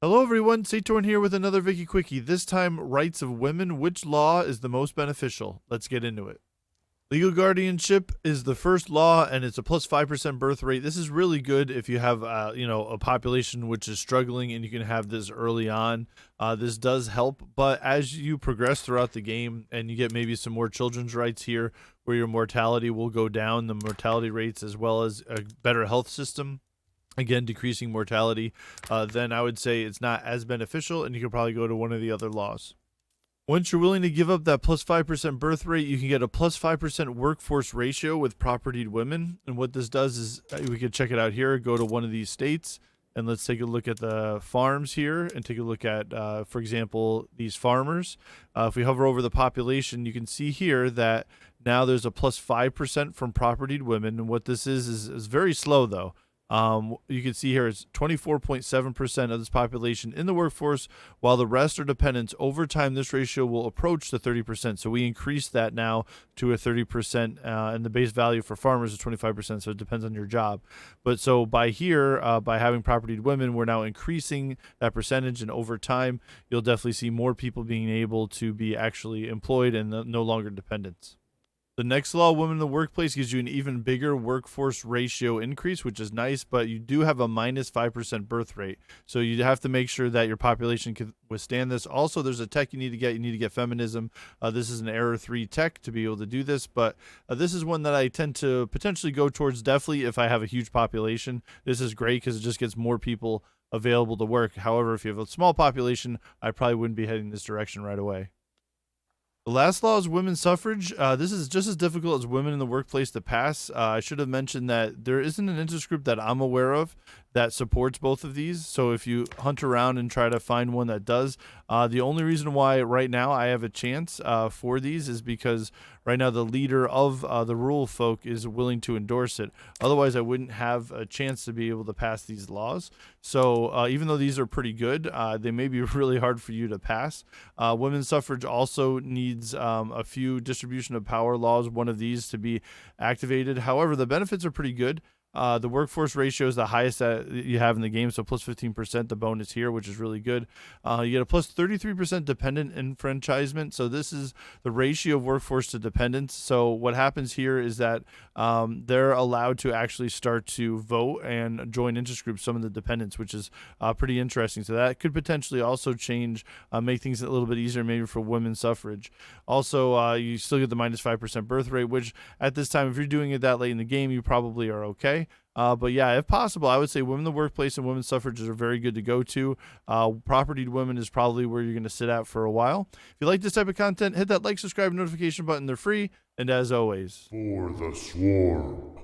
Hello everyone, Satorn here with another Vicky Quickie. This time, rights of women. Which law is the most beneficial? Let's get into it. Legal guardianship is the first law, and it's a plus 5% birth rate. This is really good if you have, a population which is struggling, and you can have this early on. This does help, but as you progress throughout the game, and you get maybe some more children's rights here, where your mortality will go down, the mortality rates, as well as a better health system, again decreasing mortality, then I would say it's not as beneficial, and you could probably go to one of the other laws. Once you're willing to give up that plus 5% birth rate, you can get a plus 5% workforce ratio with propertied women. And what this does is, we could check it out here, go to one of these states, and let's take a look at the farms here and take a look at, for example, these farmers. If we hover over the population, you can see here that now there's a plus 5% from propertied women. And what this is very slow though. You can see here it's 24.7% of this population in the workforce, while the rest are dependents. Over time, this ratio will approach the 30%. So we increased that now to a 30%, and the base value for farmers is 25%. So it depends on your job. But so by here, by having propertied women, we're now increasing that percentage, and over time, you'll definitely see more people being able to be actually employed and no longer dependents. The next law, women in the workplace, gives you an even bigger workforce ratio increase, which is nice, but you do have a minus 5% birth rate. So you have to make sure that your population can withstand this. Also, there's a tech you need to get. You need to get feminism. This is an Error 3 tech to be able to do this, but this is one that I tend to potentially go towards definitely if I have a huge population. This is great because it just gets more people available to work. However, if you have a small population, I probably wouldn't be heading this direction right away. The last law is women's suffrage. This is just as difficult as women in the workplace to pass. I should have mentioned that there isn't an interest group that I'm aware of that supports both of these. So if you hunt around and try to find one that does, the only reason why right now I have a chance for these is because right now the leader of the rural folk is willing to endorse it. Otherwise, I wouldn't have a chance to be able to pass these laws. So even though these are pretty good, they may be really hard for you to pass. Women's suffrage also needs a few distribution of power laws, one of these to be activated. However, the benefits are pretty good. The workforce ratio is the highest that you have in the game, so plus 15%, the bonus here, which is really good. You get a plus 33% dependent enfranchisement, so this is the ratio of workforce to dependents. So what happens here is that they're allowed to actually start to vote and join interest groups, some of the dependents, which is pretty interesting. So that could potentially also change, make things a little bit easier maybe for women's suffrage. Also, you still get the minus 5% birth rate, which at this time, if you're doing it that late in the game, you probably are okay. But yeah, if possible, I would say women in the workplace and women's suffrages are very good to go to. Propertied women is probably where you're going to sit at for a while. If you like this type of content, hit that like, subscribe, and notification button. They're free. And as always, for the swarm.